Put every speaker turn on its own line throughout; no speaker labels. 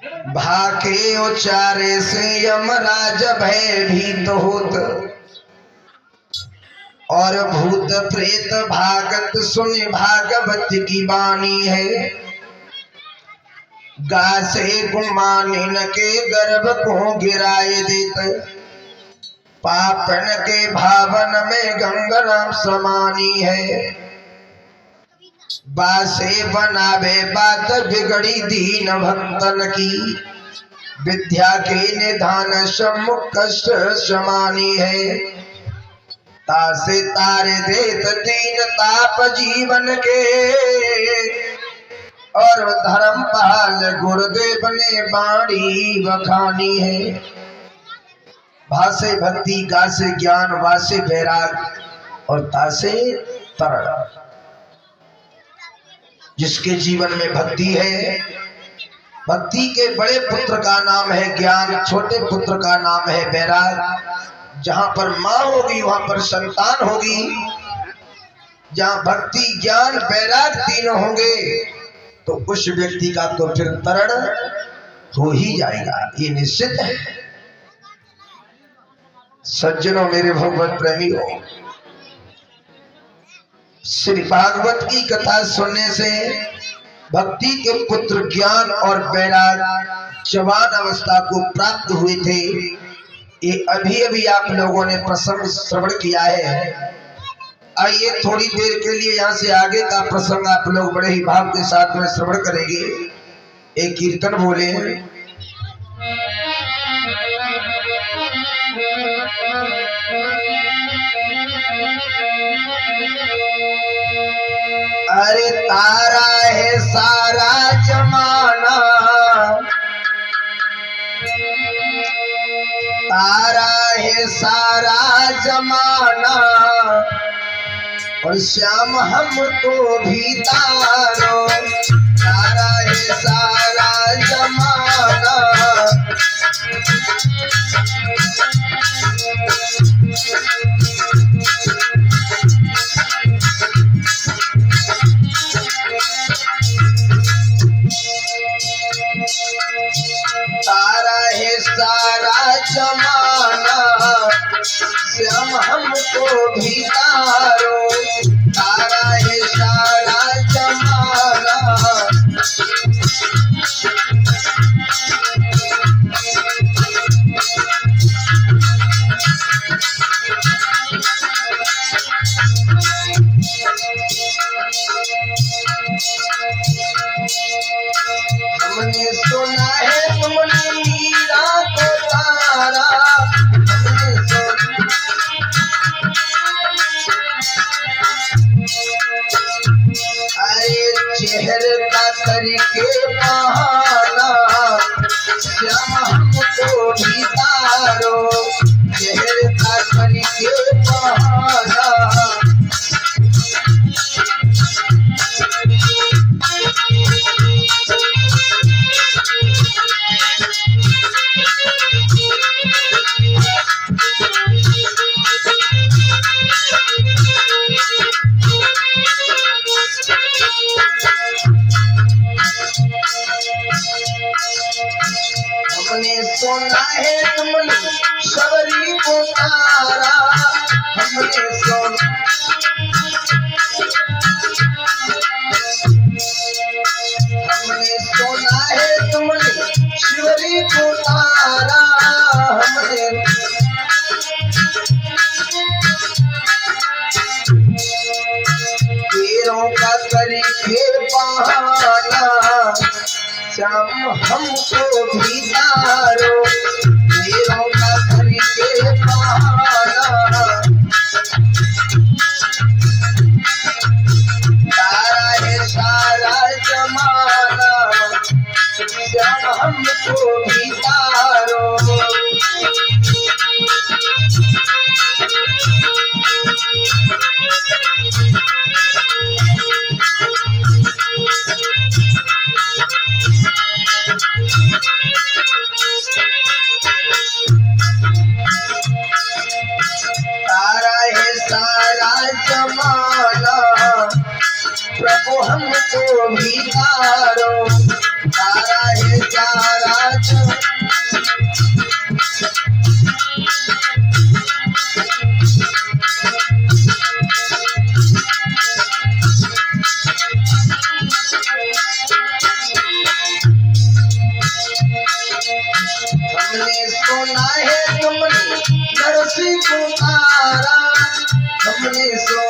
भाके उचारे से यमराज भयभीत होत, और भूत प्रेत भागत सुन भागवत की वाणी है। गासे गुमानिन के गर्भ को गिराए देत, पापन के भावन में गंगा समानी है। बासे बनावे बात बिगड़ी दीन भक्तन की, विद्या के निधान सम्मुख कष्ट समानी है। तासे तारे देत दीन ताप जीवन के, और धर्मपाल गुरुदेव ने बाणी बखानी है। भासे भक्ति, गासे ज्ञान, वासे वैराग और तासे तरण। जिसके जीवन में भक्ति है, भक्ति के बड़े पुत्र का नाम है ज्ञान, छोटे पुत्र का नाम है वैराग। जहां पर माँ होगी वहां पर संतान होगी। जहां भक्ति ज्ञान वैराग तीनों होंगे तो उस व्यक्ति का तो फिर तरण हो ही जाएगा, ये निश्चित है। सज्जनों, मेरे भगवत प्रेमियों, श्री भागवत की कथा सुनने से भक्ति के पुत्र ज्ञान और वैराग जवान अवस्था को प्राप्त हुए थे। ये अभी अभी आप लोगों ने प्रसंग श्रवण किया है। आइए थोड़ी देर के लिए यहाँ से आगे का प्रसंग आप लोग बड़े ही भाव के साथ में श्रवण करेंगे। एक कीर्तन बोले, अरे तारा है सारा जमाना, तारा है सारा जमाना, और श्याम हमको भी तारो। तारा है सारा जमाना, तारा है सारा जमाना, श्याम हमको भी तारो। तारा है सारा जमाना, हमने सुना है तुमने मीरा को तारा। अरे चेहरे का करके बहाना, श्याम हमको भी तारो। चेहरे का करके बहाना, हमने सुना है तुमने सबरी को तारा। हमने सुना है तुमने शिवरी को तारा। हमने तेरों का करके बहाना, श्याम हमको भी तारो। तेरों का करके बहाना, तारा है सारा जमाना, श्याम हमको भी तारो। तारा है सारा जमाना, प्रभु हमको भी तारो। तारा है सारा सुने सो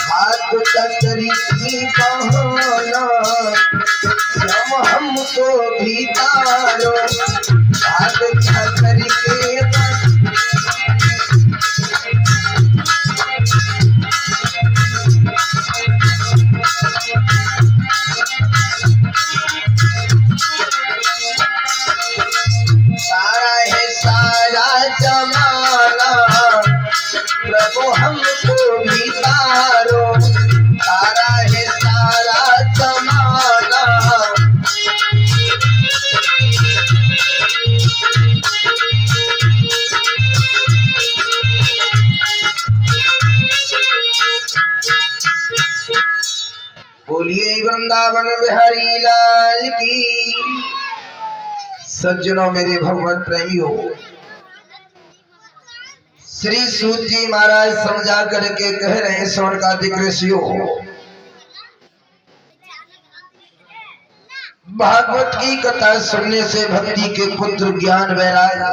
हाथ कतरी की बहाना श्याम हमको भी तारो हाथ कतरी के सारा है सारा जमाना प्रभु हमको भी तारो सारा है सारा जमाना बोलिए वृंदावन बिहारी लाल की। सज्जनों मेरे भगवत प्रेमियों, श्री सूत जी महाराज समझा करके कह रहे हैं स्वर्गाधिक ऋषियों, भागवत की कथा सुनने से भक्ति के पुत्र ज्ञान वैराग्य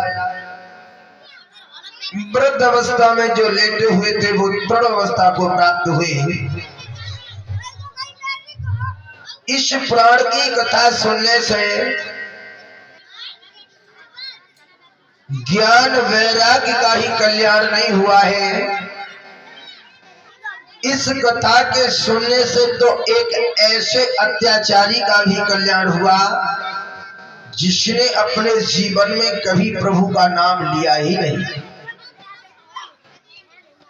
वृद्ध अवस्था में जो लेटे हुए थे वो तृण अवस्था को प्राप्त हुए। इस पुराण की कथा सुनने से ज्ञान वैराग्य का ही कल्याण नहीं हुआ है, इस कथा के सुनने से तो एक ऐसे अत्याचारी का भी कल्याण हुआ जिसने अपने जीवन में कभी प्रभु का नाम लिया ही नहीं।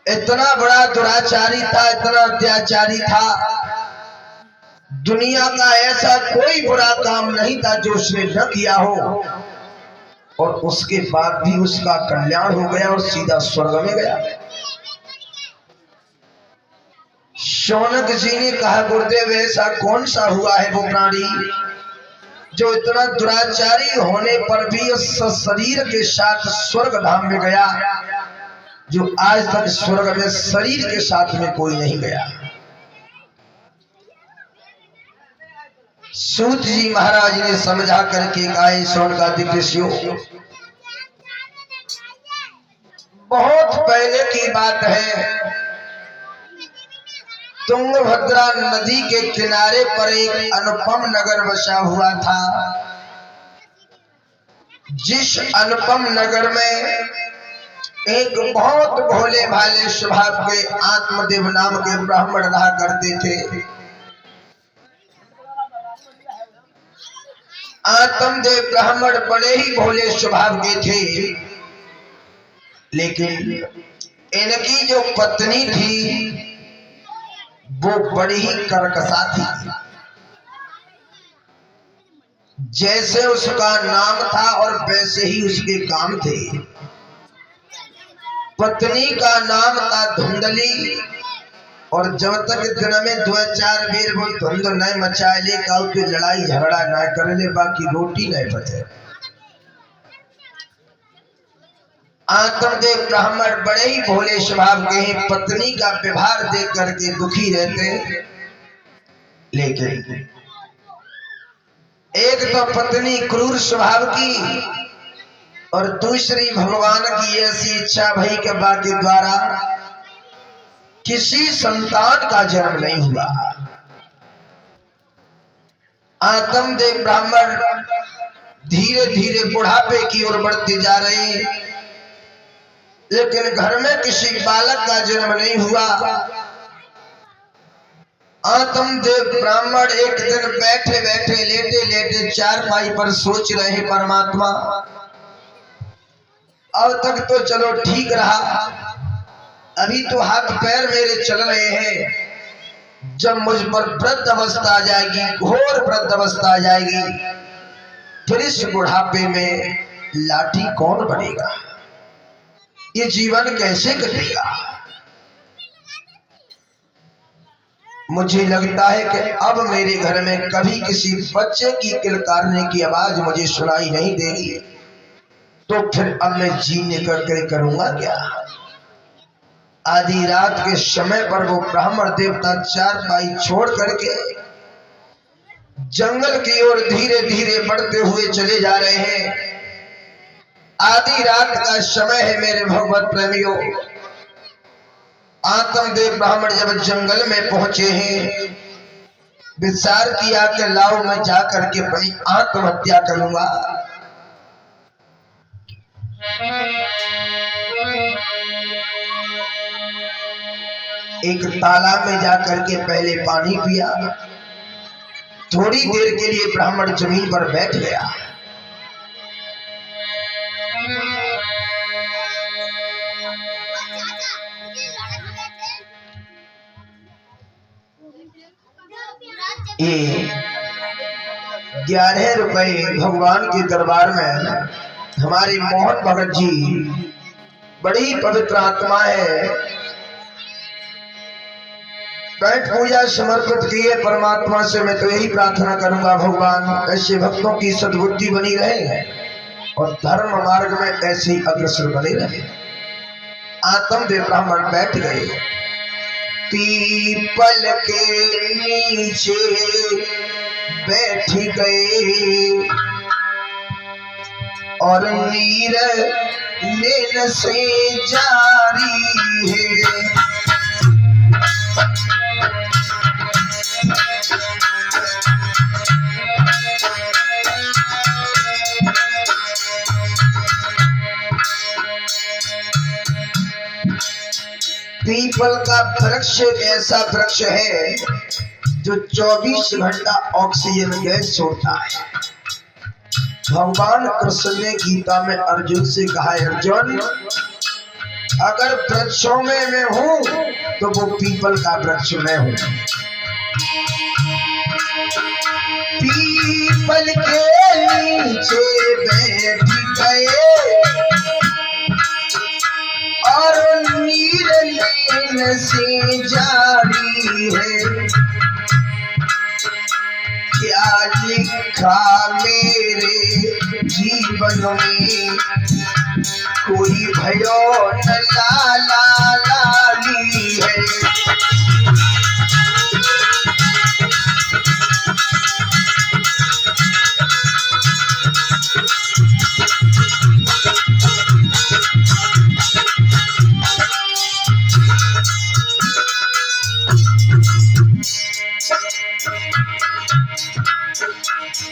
इतना बड़ा दुराचारी था, इतना अत्याचारी था, दुनिया का ऐसा कोई बुरा काम नहीं था जो उसने न किया हो, और उसके बाद भी उसका कल्याण हो गया और सीधा स्वर्ग में गया। शौनक जी ने कहा, गुरुदेव ऐसा कौन सा हुआ है वो प्राणी जो इतना दुराचारी होने पर भी उस शरीर के साथ स्वर्ग धाम में गया, जो आज तक स्वर्ग में शरीर के साथ में कोई नहीं गया। सूत जी महाराज ने समझा करके कहा, स्वर्गाधिक ऋषियों, बहुत पहले की बात है, तुंगभद्रा नदी के किनारे पर एक अनुपम नगर बसा हुआ था, जिस अनुपम नगर में एक बहुत भोले भाले स्वभाव के आत्मदेव नाम के ब्राह्मण रहा करते थे। आत्मदेव ब्राह्मण बड़े ही भोले स्वभाव के थे, लेकिन इनकी जो पत्नी थी वो बड़ी ही कर्कशा थी। जैसे उसका नाम था और वैसे ही उसके काम थे। पत्नी का नाम था धुंधली, और जब तक दिन में 2-4 बेर वो धुंध न मचा ले का लड़ाई झगड़ा न कर ले, बाकी रोटी नहीं बचे। आत्मदेव ब्राह्मण बड़े ही भोले स्वभाव के हैं, पत्नी का व्यवहार देख करके दुखी रहते, लेकिन एक तो पत्नी क्रूर स्वभाव की और दूसरी भगवान की ऐसी इच्छा भई के बाकी द्वारा किसी संतान का जन्म नहीं हुआ। आत्मदेव ब्राह्मण धीरे धीरे बुढ़ापे की ओर बढ़ते जा रहे हैं, लेकिन घर में किसी बालक का जन्म नहीं हुआ। आत्मदेव ब्राह्मण एक दिन बैठे बैठे लेटे लेटे चारपाई पर सोच रहे, परमात्मा अब तक तो चलो ठीक रहा, अभी तो हाथ पैर मेरे चल रहे हैं, जब मुझ पर वृद्ध अवस्था आ जाएगी, घोर वृद्ध अवस्था आ जाएगी, फिर इस बुढ़ापे में लाठी कौन बनेगा, ये जीवन कैसे कटेगा। मुझे लगता है कि अब मेरे घर में कभी किसी बच्चे की किलकारने की आवाज मुझे सुनाई नहीं देगी, तो फिर अब मैं जीने करके करूंगा क्या। आधी रात के समय पर वो ब्राह्मण देवता चारपाई छोड़ करके जंगल की ओर धीरे धीरे बढ़ते हुए चले जा रहे हैं। आधी रात का समय है मेरे भगवत प्रेमियों। आत्मदेव ब्राह्मण जब जंगल में पहुंचे हैं, विचार किया कि लाओ मैं जाकर के अपनी आत्महत्या करूंगा। एक तालाब में जाकर के पहले पानी पिया। थोड़ी देर के लिए ब्राह्मण जमीन पर बैठ गया। ये 11 रुपए भगवान के दरबार में हमारे मोहन भगत जी बड़ी पवित्र आत्मा है, बैठ पूजा समर्पित किए परमात्मा से। मैं तो यही प्रार्थना करूंगा भगवान ऐसे भक्तों की सद्बुद्धि बनी रहे और धर्म मार्ग में ऐसे ही अग्रसर बने रहे। आत्मदेव ब्राह्मण बैठ गए। पीपल के नीचे बैठ गए और नीर लेन से जारी है। पीपल का वृक्ष ऐसा वृक्ष है जो 24 घंटा ऑक्सीजन गैस छोड़ता है। भगवान कृष्ण ने गीता में अर्जुन से कहा है, अर्जुन अगर वृक्षों में मैं हूं तो वो पीपल का वृक्ष मैं हूं। पीपल के नीचे बैठ गए और नीर लेन से जारी है। क्या लिखा मेरे जीवन में, कोई भयो न लाला लाली है।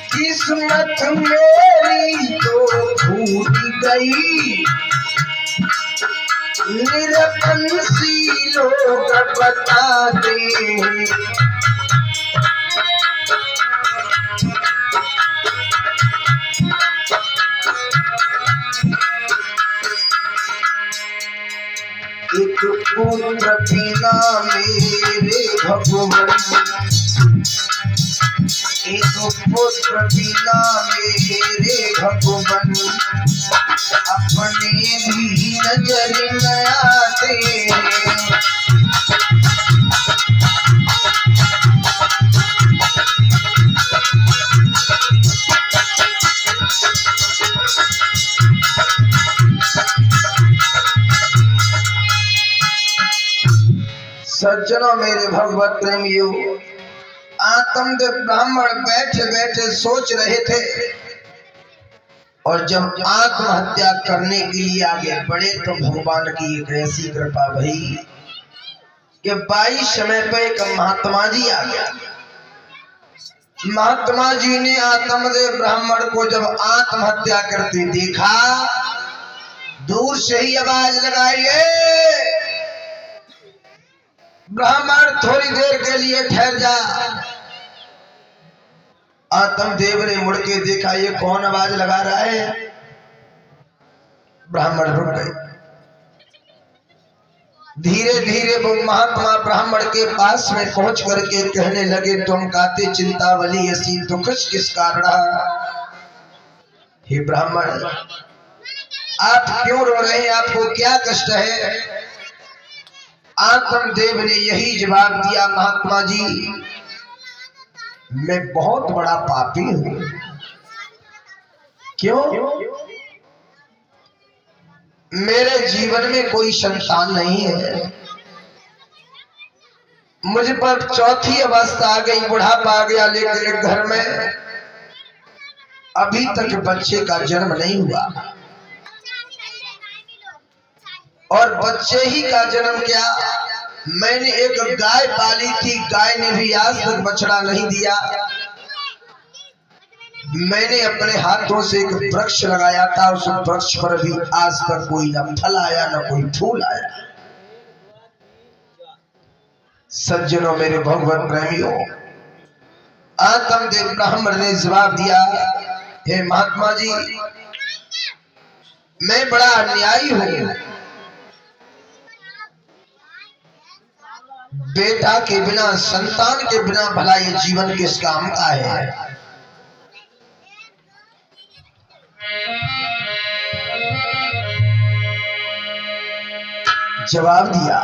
किस्मत मेरी तो फूट गई, निरपंसी लोग बताते हैं। एक पुत्र बिना मेरे भगवान, एक पुत्र बिना मेरे भगवान, अपने भी नजर न आते। सज्जनों मेरे भगवत प्रेमियों, आत्मदेव ब्राह्मण बैठे बैठे सोच रहे थे और जब आत्महत्या करने के लिए आगे बढ़े तो भगवान की एक ऐसी कृपा भई कि 22 समय पे एक महात्मा जी आ गया। महात्मा जी ने आत्मदेव ब्राह्मण को जब आत्महत्या करते देखा, दूर से ही आवाज लगाई, ब्राह्मण थोड़ी देर के लिए ठहर जा। आत्मदेव ने मुड़ के देखा, ये कौन आवाज लगा रहा है। ब्राह्मण रुक गए। धीरे धीरे वो महात्मा ब्राह्मण के पास में पहुंच करके कहने लगे, तुम काते चिंतावली ऐसी दुखस किस कारण। हे ब्राह्मण, आप क्यों रो रहे हैं, आपको क्या कष्ट है। आत्मदेव ने यही जवाब दिया, महात्मा जी मैं बहुत बड़ा पापी हूं। क्यों? मेरे जीवन में कोई संतान नहीं है, मुझ पर चौथी अवस्था आ गई, बुढ़ापा आ गया, लेकिन घर में अभी तक बच्चे का जन्म नहीं हुआ। और बच्चे ही का जन्म किया। मैंने एक गाय पाली थी, गाय ने भी आज तक बछड़ा नहीं दिया। मैंने अपने हाथों से एक वृक्ष लगाया था, उस वृक्ष पर भी आज तक कोई न फल आया न कोई फूल आया। सज्जनों, मेरे भगवत प्रेमियों, आत्मदेव ब्राह्मण ने जवाब दिया, हे महात्मा जी, मैं बड़ा अन्यायी हूं। बेटा के बिना, संतान के बिना भला ये जीवन किस काम का है। जवाब दिया,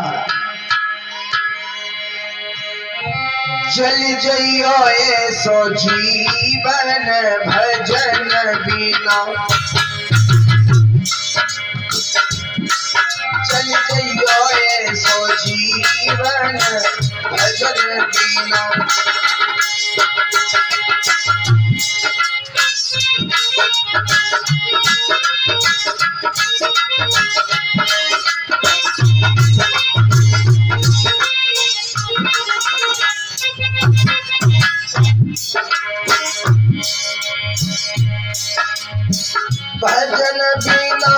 चल जइयो ऐसो जीवन भजन बिना, चल जइयो ऐसो जीवन भजन बिना। भजन बिना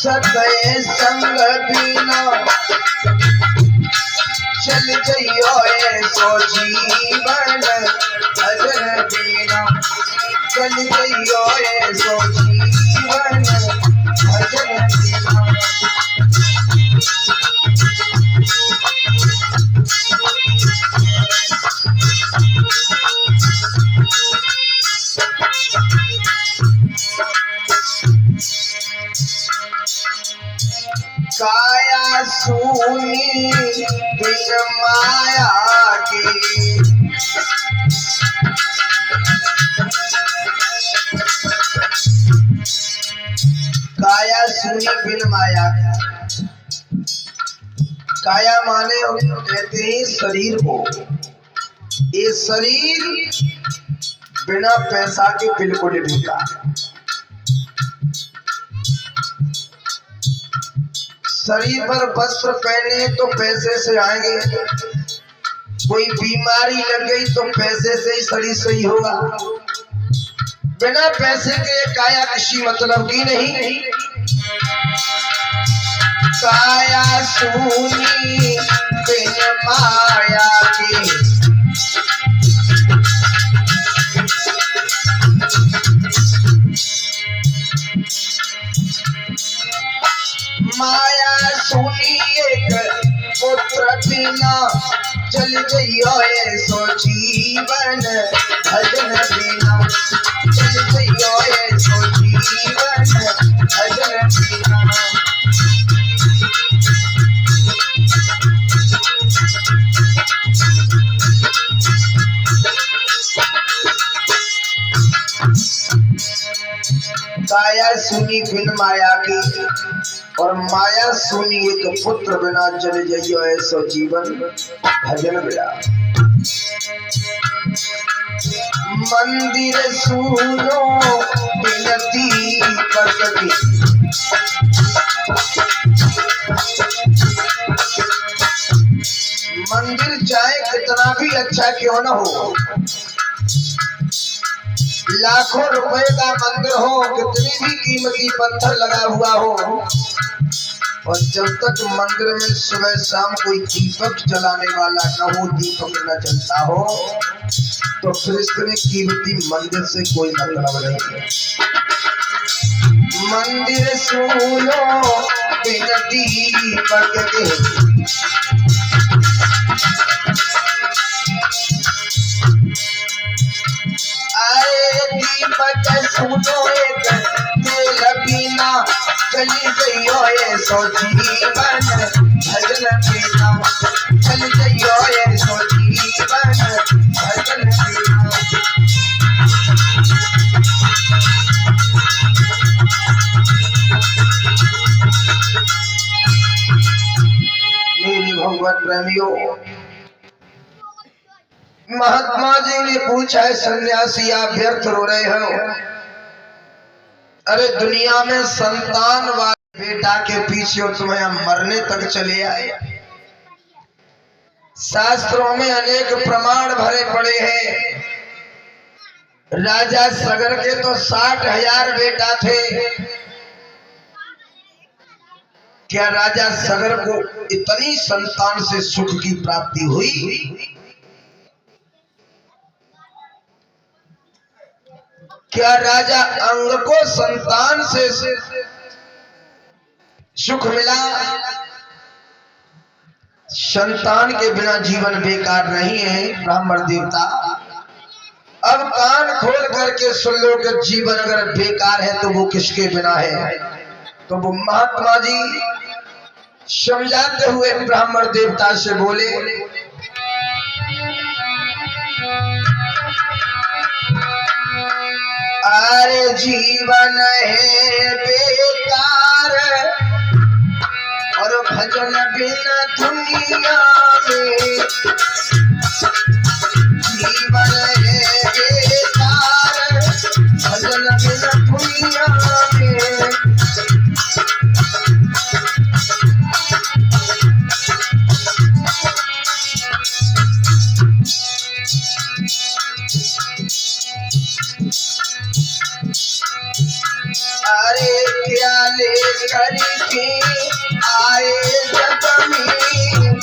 सतय संग बिना, चल जइयो ऐसो जीवन भजन बिना, चल जइयो ऐसो जीवन भजन बिना। काया सूनी बिन माया की, काया सूनी बिन माया की। काया माने कहते हैं शरीर को। ये शरीर बिना पैसा के बिल्कुल बिका। शरीर पर वस्त्र पहने तो पैसे से आएंगे, कोई बीमारी लग गई तो पैसे से ही शरीर सही होगा। बिना पैसे के काया किसी मतलब की नहीं। काया सूनी बिन माया की, माया सुनी एक पुत्र बिना, चल जइयो ऐसो जीवन भजन बिना, चल जइयो ऐसो जीवन भजन बिना। काया सुनी बिन माया की, और माया सुनी एक पुत्र बिना, चल जइयो ऐसो जीवन भजन बिना। मंदिर सुनो बिनती करती, मंदिर चाहे कितना भी अच्छा क्यों न हो, लाखों रुपए का मंदिर हो, कितनी भी कीमती पत्थर लगा हुआ हो, और जब तक मंदिर में सुबह शाम कोई दीपक जलाने वाला न हो, दीपक न जलता हो, तो फिर इतने कीमती मंदिर से कोई मतलब नहीं है। मंदिर सुनो बिनती करते, अरे दीपक सुनो एक तेल बिना, चली जइयो ऐसो जीवन भजन बिना, चल जइयो ऐसो जीवन भजन बिना। मेरे भगवत प्रेमियों, महात्मा जी ने पूछा है, सन्यासी आप व्यर्थ रो रहे हो? अरे दुनिया में संतान बेटा के पीछे और तुम्हें मरने तक चले आए। शास्त्रों में अनेक प्रमाण भरे पड़े हैं। राजा सगर के तो 60,000 बेटा थे। क्या राजा सगर को इतनी संतान से सुख की प्राप्ति हुई? क्या राजा अंग को संतान से सुख मिला? संतान के बिना जीवन बेकार नहीं है ब्राह्मण देवता। अब कान खोल करके सुन लो कि जीवन अगर बेकार है तो वो किसके बिना है? तो वो महात्मा जी समझाते हुए ब्राह्मण देवता से बोले, अरे जीवन है बेकार और भजन बिना दुनिया में। जीवन है बेकार भजन बिना दुनिया में। अरे क्या ले करके आए जग में।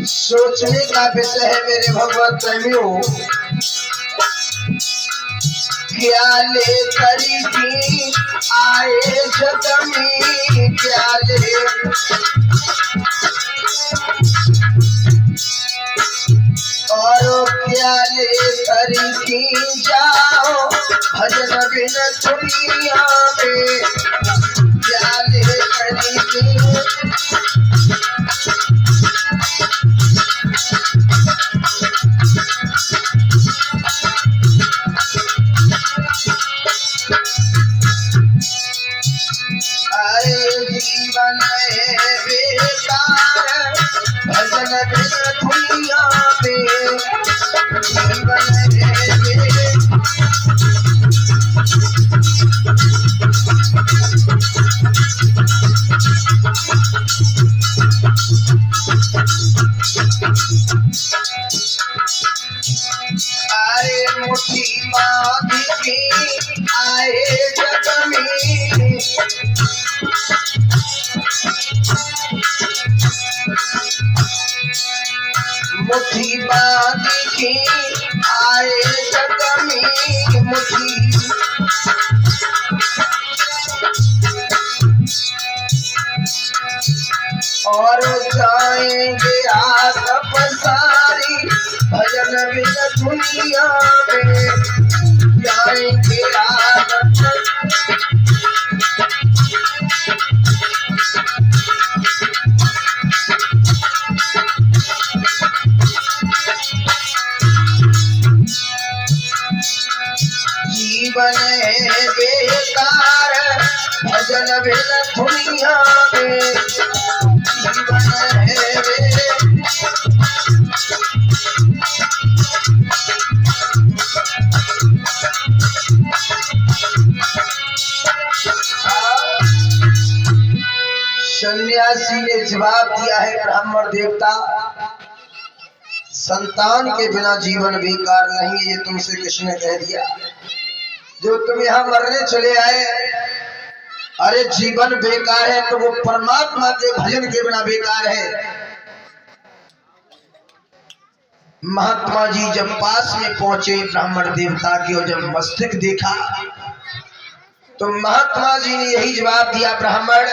सोचने का विषय है मेरे भगवत प्रेमियों। क्या ले करके आए जग में। क्या ले और क्या ले करके जाओ भजन बिना दुनिया में। क्या ले करके अरे जीवन है बेकार भजन बिना दुनिया में। जीवन है अरे मुट्ठी बांध के आए जग में। मुट्ठी बांध के आए जग में। मुट्ठी और जाएंगे हाथ पसारी भजन बिना दुनिया में। जाएंगे हाथ जीवन है बेकार भजन बिना दुनिया में। जीवन है सन्यासी ने जवाब दिया है ब्राह्मण देवता, संतान के बिना जीवन बेकार नहीं। ये तुमसे किसने कह दिया? जो तुम यहाँ मरने चले आए। अरे जीवन बेकार है तो वो परमात्मा के भजन के बिना बेकार है। महात्मा जी जब पास में पहुंचे ब्राह्मण देवता की और जब मस्तक देखा तो महात्मा जी ने यही जवाब दिया, ब्राह्मण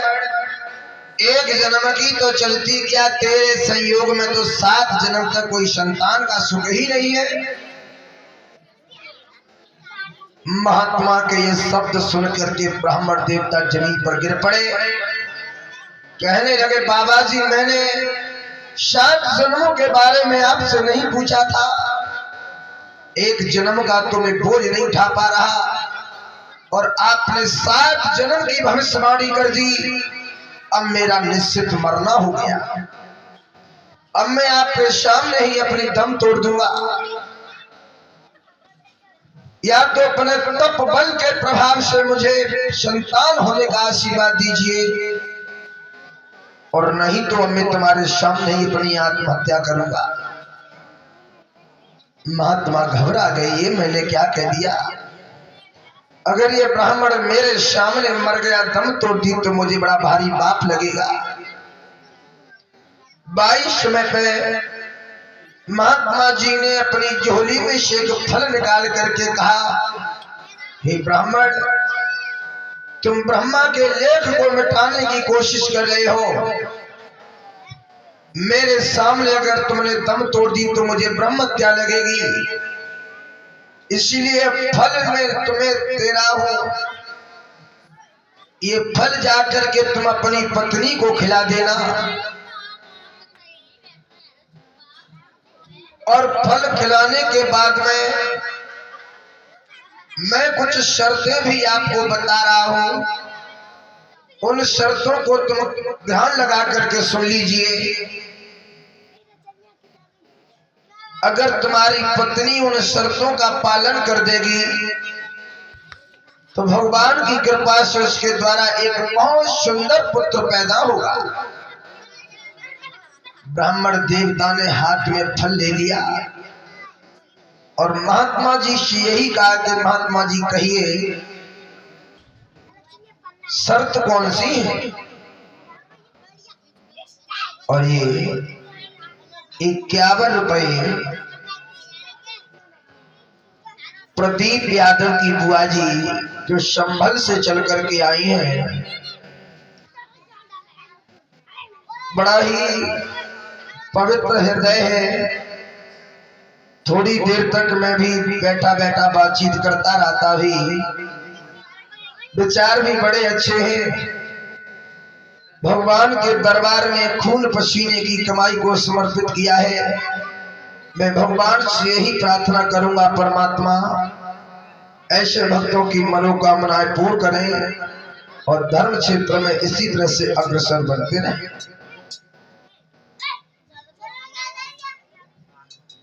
एक जन्म की तो चलती क्या, तेरे संयोग में तो 7 जन्म तक कोई संतान का सुख ही नहीं है। महात्मा के ये शब्द सुन करके ब्राह्मण देवता जमीन पर गिर पड़े। कहने लगे, बाबा जी मैंने 7 जन्मों के बारे में आपसे नहीं पूछा था। एक जन्म का तो मैं बोझ नहीं उठा पा रहा और आपने 7 जन्म की भविष्यवाणी कर दी। अब मेरा निश्चित मरना हो गया। अब मैं आपके सामने ही अपनी दम तोड़ दूंगा। या तो अपने तप बल के प्रभाव से मुझे संतान होने का आशीर्वाद दीजिए, और नहीं तो मैं तुम्हारे सामने ही अपनी आत्महत्या करूंगा। महात्मा घबरा गए, ये मैंने क्या कह दिया? अगर ये ब्राह्मण मेरे सामने मर गया, दम तोड़ दी, तो मुझे बड़ा भारी पाप लगेगा। 22 समय पे महात्मा जी ने अपनी झोली में से एक फल निकाल करके कहा, हे ब्राह्मण, तुम ब्रह्मा के लेख को मिटाने की कोशिश कर रहे हो। मेरे सामने अगर तुमने दम तोड़ दी तो मुझे ब्रह्म हत्या लगेगी, इसलिए फल में तुम्हें दे रहा हूं। ये फल जाकर के तुम अपनी पत्नी को खिला देना, और फल खिलाने के बाद में मैं कुछ शर्तें भी आपको बता रहा हूं। उन शर्तों को तुम ध्यान लगा करके सुन लीजिए। अगर तुम्हारी पत्नी उन शर्तों का पालन कर देगी तो भगवान की कृपा से उसके द्वारा एक बहुत सुंदर पुत्र पैदा होगा। ब्राह्मण देवता ने हाथ में फल ले लिया और महात्मा जी से यही कहा कि महात्मा जी कहिए, शर्त कौन सी है? और ये 51 रुपए प्रदीप यादव की बुआ जी जो संभल से चल करके आई हैं, बड़ा ही पवित्र हृदय है। थोड़ी देर तक मैं भी बैठा बैठा बातचीत करता रहता, भी विचार भी बड़े अच्छे हैं। भगवान के दरबार में खून पसीने की कमाई को समर्पित किया है। मैं भगवान से यही प्रार्थना करूंगा, परमात्मा ऐसे भक्तों की मनोकामनाएं पूर्ण करें और धर्म क्षेत्र में इसी तरह से अग्रसर बनते रहें।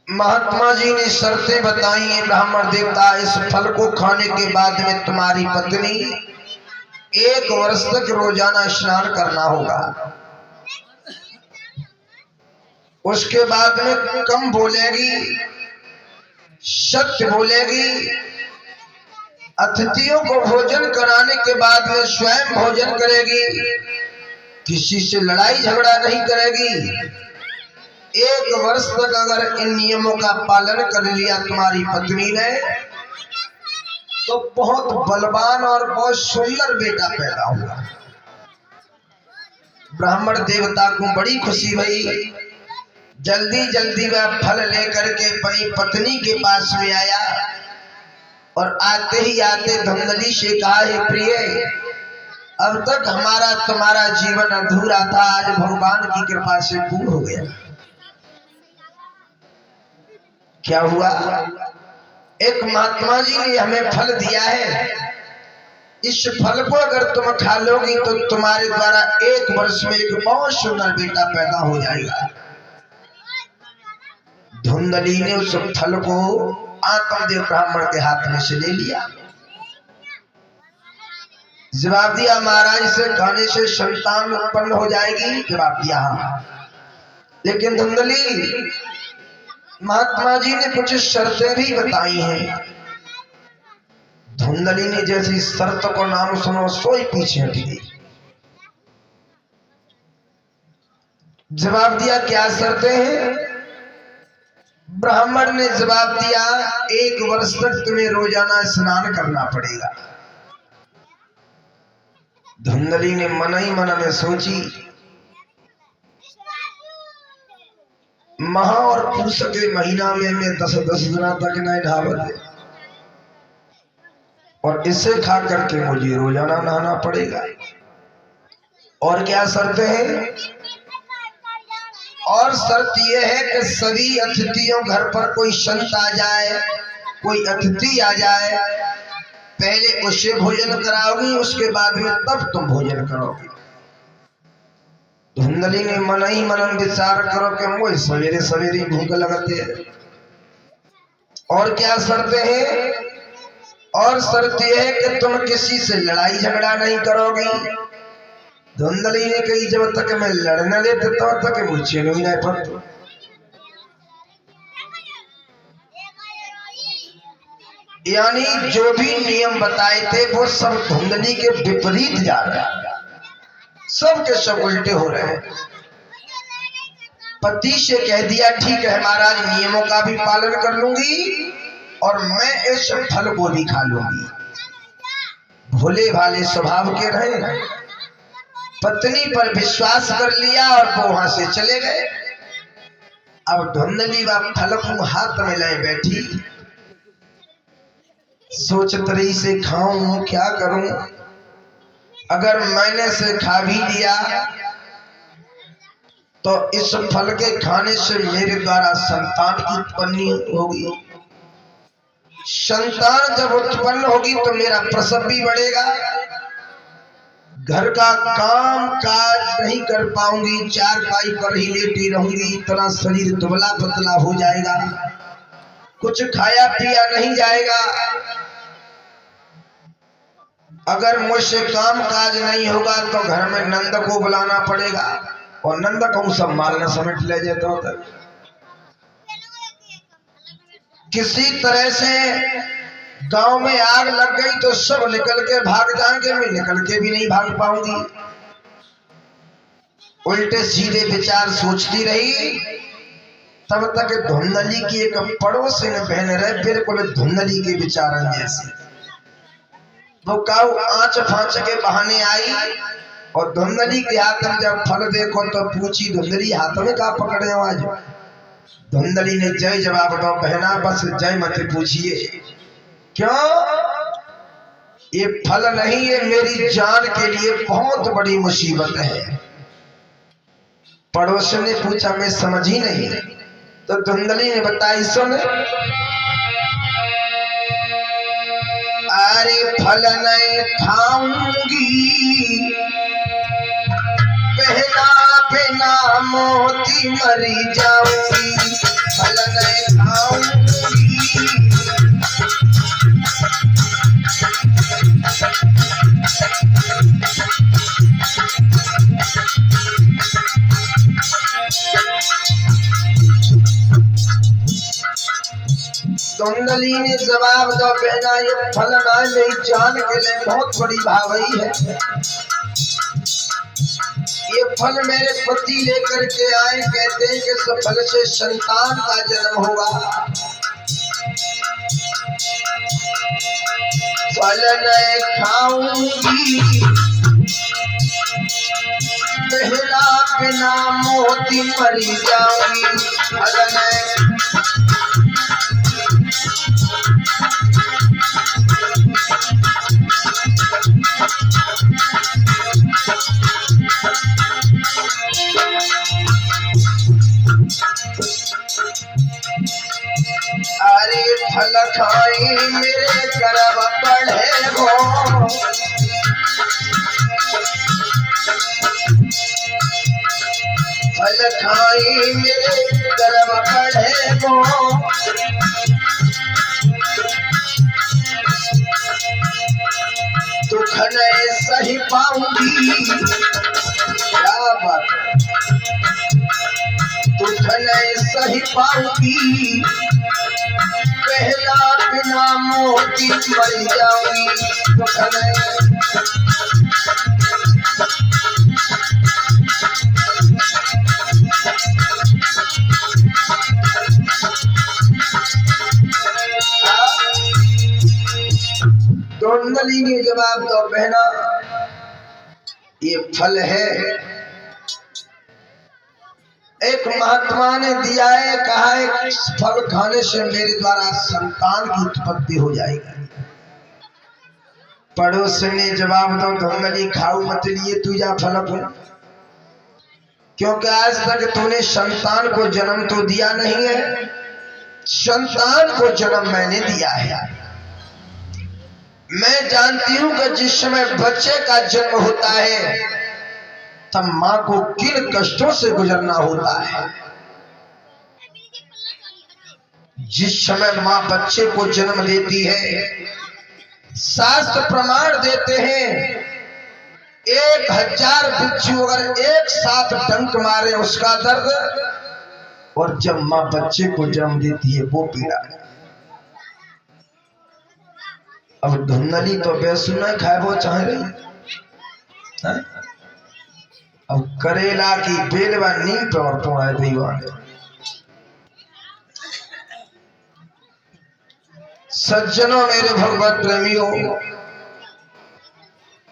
महात्मा जी ने शर्तें बताई हैं, ब्राह्मण देवता, इस फल को खाने के बाद में तुम्हारी पत्नी 1 वर्ष तक रोजाना स्नान करना होगा। उसके बाद में कम बोलेगी, सत्य बोलेगी। अतिथियों को भोजन कराने के बाद में स्वयं भोजन करेगी, किसी से लड़ाई झगड़ा नहीं करेगी। 1 वर्ष तक अगर इन नियमों का पालन कर लिया तुम्हारी पत्नी ने तो बहुत बलवान और बहुत सुंदर बेटा पैदा हुआ। ब्राह्मण देवता को बड़ी खुशी हुई। जल्दी जल्दी वह फल लेकर के अपनी पत्नी के पास में आया और आते ही आते धुंधली से कहा, हे प्रिय, अब तक हमारा तुम्हारा जीवन अधूरा था, आज भगवान की कृपा से पूर्ण हो गया। क्या हुआ? एक महात्मा जी ने हमें फल दिया है, इस फल को अगर तुम खा लोगी तो तुम्हारे द्वारा 1 वर्ष में एक बहुत सुंदर बेटा पैदा हो जाएगा। धुंधली ने उस फल को आत्मदेव ब्राह्मण के हाथ में से ले लिया। जवाब दिया, महाराज, इसे खाने से संतान उत्पन्न हो जाएगी? जवाब दिया, हाँ। लेकिन धुंधली, महात्मा जी ने कुछ शर्तें भी बताई हैं। धुंधली ने जैसी शर्त को नाम सुनो सोई पीछे हट गई। जवाब दिया, क्या शर्तें हैं? ब्राह्मण ने जवाब दिया, 1 वर्ष तक तुम्हें रोजाना स्नान करना पड़ेगा। धुंधली ने मन ही मन में सोची, महा और पूष के महीना में मैं 10-10 दिन तक नहीं नहावत, और इसे खा करके मुझे रोजाना नहाना पड़ेगा। और क्या शर्तें हैं? और शर्त यह है कि सभी अतिथियों, घर पर कोई संत आ जाए, कोई अतिथि आ जाए, पहले उससे भोजन कराओगी, उसके बाद में तब तुम भोजन करोगे। धुंधली ने मन ही मन विचार करो कि मुझे सवेरे सवेरे भूख लगती है। और क्या शर्तें हैं? और शर्त यह है कि तुम किसी से लड़ाई झगड़ा नहीं करोगी। धुंधली ने कही जब तक मैं लड़ने लेते तब तक मुझे नहीं रह पाते। यानी जो भी नियम बताए थे वो सब धुंधली के विपरीत जा रहे हैं, सब के सब उल्टे हो रहे हैं। पति से कह दिया ठीक है महाराज, नियमों का भी पालन कर लूंगी और मैं इस फल को भी खा लूंगी। भोले भाले स्वभाव के रहे, पत्नी पर विश्वास कर लिया और वो वहां से चले गए। अब धुंधली व फल को हाथ में ले बैठी, सोचत रही से खाऊं क्या करूं, अगर मैंने से खा भी लिया तो इस फल के खाने से मेरे द्वारा संतान की उत्पत्ति होगी। संतान जब उत्पन्न होगी तो मेरा प्रसव भी बढ़ेगा, घर का काम काज नहीं कर पाऊंगी, चारपाई पर ही लेटी रहूंगी, इतना शरीर दुबला पतला हो जाएगा, कुछ खाया पिया नहीं जाएगा। अगर मुझसे काम काज नहीं होगा तो घर में नंद को बुलाना पड़ेगा और नंद को संभालना समेट ले जाता होता। किसी तरह से गांव में आग लग गई तो सब निकल के भाग जाएंगे, मैं निकल के भी नहीं भाग पाऊंगी। उल्टे सीधे विचार सोचती रही। तब तक धुंधली की एक पड़ोसिन बहन रहे, बिल्कुल धुंधली के विचार जैसे। वो काऊ आंच फांच के बहाने आई और धुंधली के हाथ में जब फल देखो तो पूछी, धुंधली हाथ में का पकड़े हो आज? धुंधली ने जय जवाब दो, बहना बस जय मत पूछिए। क्यों? ये फल नहीं, ये मेरी जान के लिए बहुत बड़ी मुसीबत है। पड़ोस ने पूछा, मैं समझ ही नहीं। तो धुंधली ने बताई, सुन, अरे फल नहीं खाऊंगी, पहना बिना मोती मरी जाऊंगी, फल नहीं खाऊंगी। धुंधली ने जवाब दो, बेटा ये फल ना मेरी जान के लिए बहुत बड़ी भावई है। ये फल मेरे पति लेकर के आए, कहते हैं कि इस फल से संतान का जन्म होगा। फल नहीं खाऊंगी, पहला बिना मोती मरी जाऊंगी, फल नहीं। अरे फल खाई मेरे करब बढ़े गो, फल खाई मेरे करब बढ़े गो, दुख नहीं सही पाऊंगी। क्या बात है, दुख नहीं सही पाऊंगी, पहला बिना मोती मर जाऊंगी, दुख नहीं। धुंधली ने जवाब दो, बहना ये फल है, एक महात्मा ने दिया है, कहा है फल खाने से मेरे द्वारा संतान की उत्पत्ति हो जाएगी। पड़ोस ने जवाब दो, धुंधली खाऊ मत लिए तू जा फल को, क्योंकि आज तक तूने संतान को जन्म तो दिया नहीं है, संतान को जन्म मैंने दिया है। मैं जानती हूं कि जिस समय बच्चे का जन्म होता है तब मां को किन कष्टों से गुजरना होता है। जिस समय मां बच्चे को जन्म देती है शास्त्र प्रमाण देते हैं 1000 बिच्छू अगर एक साथ डंक मारे उसका दर्द, और जब माँ बच्चे को जन्म देती है वो पीड़ा। अब धुंधली तो बेसुना खाए वो चाह रही, अब करेला की बेलवा नीम पर पौड़ा दीवाने। सज्जनों मेरे भगवत प्रेमियों,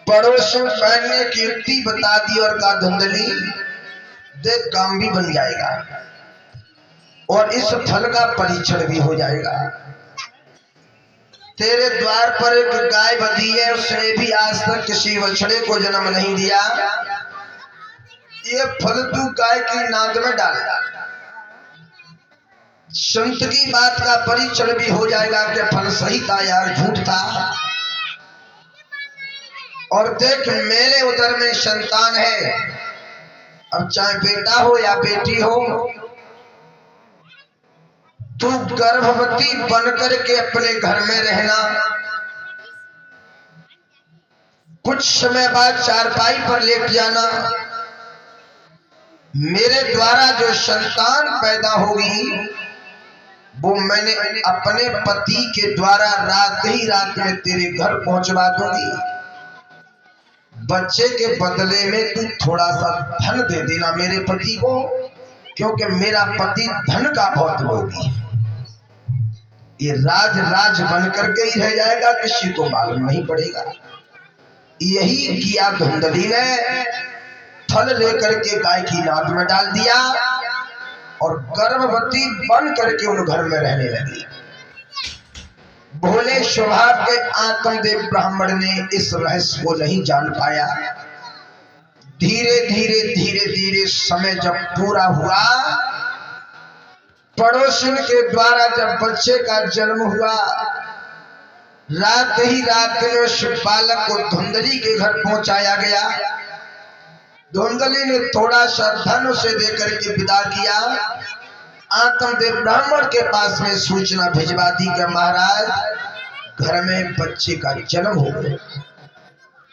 पड़ोस में पहनने की युक्ति बता दी और कहा धुंधली देख काम भी बन जाएगा और इस फल का परीक्षण भी हो जाएगा। तेरे द्वार पर एक गाय बंधी है, उसने भी आज तक किसी बछड़े को जन्म नहीं दिया। ये फल तू गाय की नाद में डाल, संत की बात का परीक्षण भी हो जाएगा कि फल सही था यार झूठ था। और देख मेरे उदर में संतान है, अब चाहे बेटा हो या बेटी हो, तू गर्भवती बनकर के अपने घर में रहना। कुछ समय बाद चारपाई पर लेट जाना। मेरे द्वारा जो संतान पैदा होगी वो मैंने अपने पति के द्वारा रात ही रात में तेरे घर पहुंचवा दूंगी। बच्चे के बदले में तू थोड़ा सा धन दे देना मेरे पति को, क्योंकि मेरा पति धन का बहुत लोभी है। ये राज राज बन करके ही रह जाएगा, किसी को मालूम नहीं पड़ेगा। यही किया धुंधली ने, फल लेकर के गाय की नाद में डाल दिया और गर्भवती बन करके उन घर में रहने लगी। भोले स्वभाव के आत्मदेव ब्राह्मण ने इस रहस्य को नहीं जान पाया। धीरे धीरे धीरे धीरे समय जब पूरा हुआ, पड़ोसन के द्वारा जब बच्चे का जन्म हुआ, रात ही रात में उस बालक को धुंधली के घर पहुंचाया गया। धुंधली ने थोड़ा सा धन उसे देकर के विदा किया। आत्मदेव ब्राह्मण के पास में सूचना भिजवा दी कि महाराज घर में बच्चे का जन्म हो गया,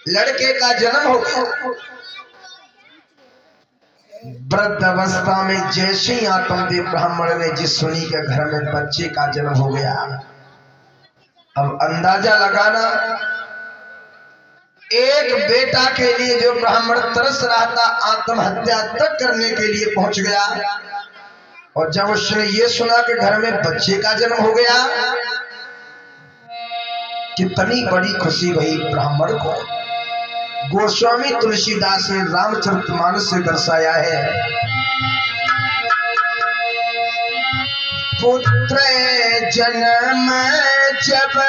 लड़के का जन्म हो गया। वृद्ध अवस्था में जैसे ही आत्मदेव ब्राह्मण ने जिस सुनी के घर में बच्चे का जन्म हो गया, अब अंदाजा लगाना, एक बेटा के लिए जो ब्राह्मण तरस रहा था आत्महत्या तक करने के लिए पहुंच गया। और जब उसने ये सुना कि घर में बच्चे का जन्म हो गया, कितनी बड़ी खुशी हुई ब्राह्मण को। गोस्वामी तुलसीदास ने रामचरितमानस से दर्शाया है, पुत्र जन्म जब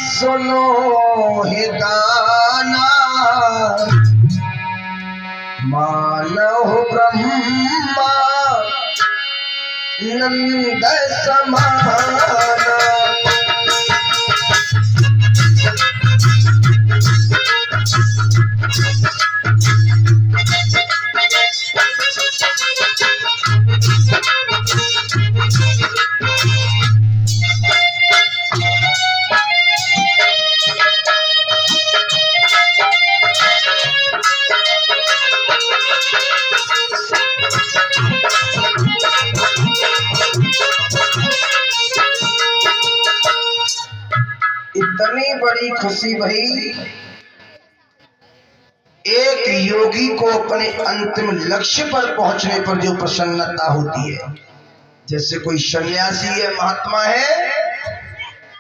सुनो हे गाना, मानव ब्रह्मा नंद समाना। इतनी बड़ी खुशी भई, एक योगी को अपने अंतिम लक्ष्य पर पहुंचने पर जो प्रसन्नता होती है, जैसे कोई सन्यासी है, महात्मा है,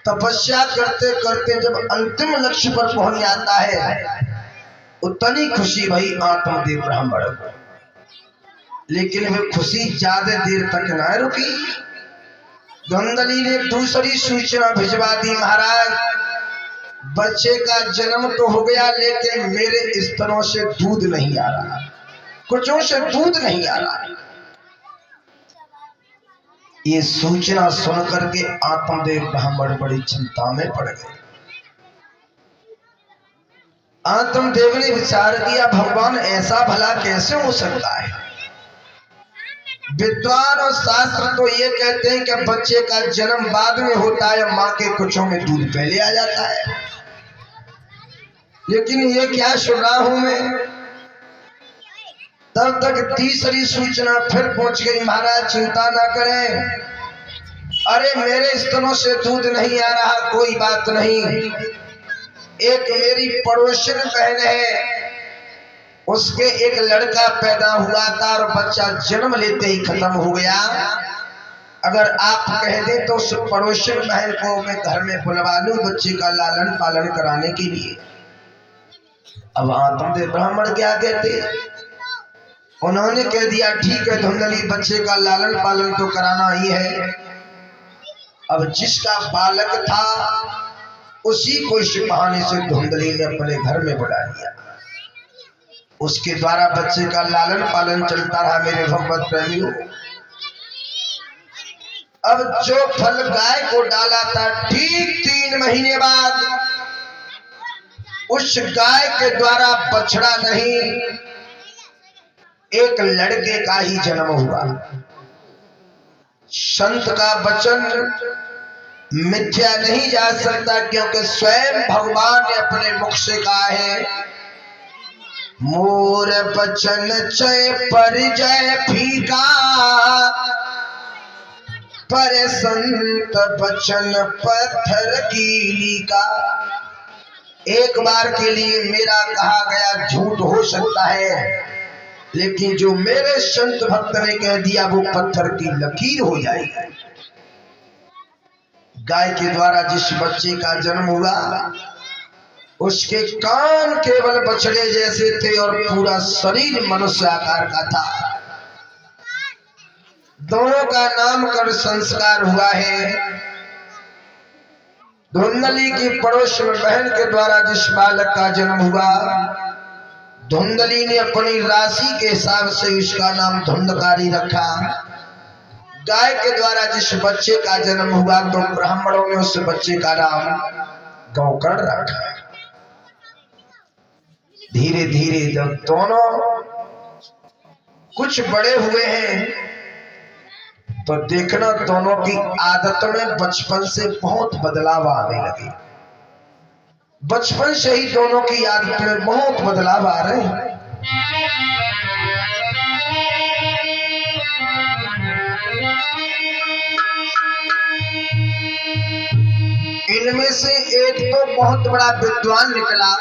तपस्या करते करते जब अंतिम लक्ष्य पर पहुंच जाता है, उतनी खुशी भई आत्मदेव ब्राह्मण को। लेकिन वह खुशी ज्यादा देर तक न रुकी। धुंधली ने दूसरी सूचना भिजवा दी, महाराज बच्चे का जन्म तो हो गया, लेकिन मेरे स्तनों से दूध नहीं आ रहा, कुछों से दूध नहीं आ रहा। ये सूचना सुनकर के आत्मदेव ब्राह्मण बड़ी चिंता में पड़ गए। आत्मदेव ने विचार किया, भगवान ऐसा भला कैसे हो सकता है, विद्वान और शास्त्र तो ये कहते हैं कि बच्चे का जन्म बाद में होता है, माँ के कुछों में दूध पहले आ जाता है। लेकिन ये क्या सुन रहा हूं मैं, तब तक तीसरी सूचना फिर पहुंच गई। महाराज चिंता ना करें, अरे मेरे स्तनों से दूध नहीं आ रहा, कोई बात नहीं। एक मेरी पड़ोसन बहन है, उसके एक लड़का पैदा हुआ था और बच्चा जन्म लेते ही खत्म हो गया। अगर आप कह दें तो उस पड़ोसन बहन को मैं घर में बुलवा लूं बच्चे का लालन पालन कराने के लिए। अब आत्मदेव ब्राह्मण क्या कहते, उन्होंने कह दिया ठीक है धुंधली, बच्चे का लालन पालन तो कराना ही है। अब जिसका बालक था उसी को इस बहाने से धुंधली ने अपने घर में बुला लिया। उसके द्वारा बच्चे का लालन पालन चलता रहा। मेरे भगवत प्रेमियों, अब जो फल गाय को डाला था, ठीक 3 महीने बाद उस गाय के द्वारा बछड़ा नहीं, एक लड़के का ही जन्म हुआ। संत का वचन मिथ्या नहीं जा सकता, क्योंकि स्वयं भगवान ने अपने मुख से कहा है, मोर बचन चय परिजय फीका, पर संत बचन पत्थर कीली का। एक बार के लिए मेरा कहा गया झूठ हो सकता है, लेकिन जो मेरे संत भक्त ने कह दिया वो पत्थर की लकीर हो जाएगी। गाय के द्वारा जिस बच्चे का जन्म हुआ, उसके कान केवल बछड़े जैसे थे और पूरा शरीर मनुष्य आकार का था। दोनों का नामकरण संस्कार हुआ है। धुंधली की पड़ोस में बहन के द्वारा जिस बालक का जन्म हुआ, धुंधली ने अपनी राशि के हिसाब से उसका नाम धुंधकारी रखा। गाय के द्वारा जिस बच्चे का जन्म हुआ, तो ब्राह्मणों ने उस बच्चे का नाम गौकर्ण रखा। धीरे धीरे जब दोनों कुछ बड़े हुए हैं, तो देखना दोनों की आदत में बचपन से बहुत बदलाव आने लगे। बचपन से ही दोनों की आदत में बहुत बदलाव आ रहे हैं। इनमें से एक तो बहुत बड़ा विद्वान निकला,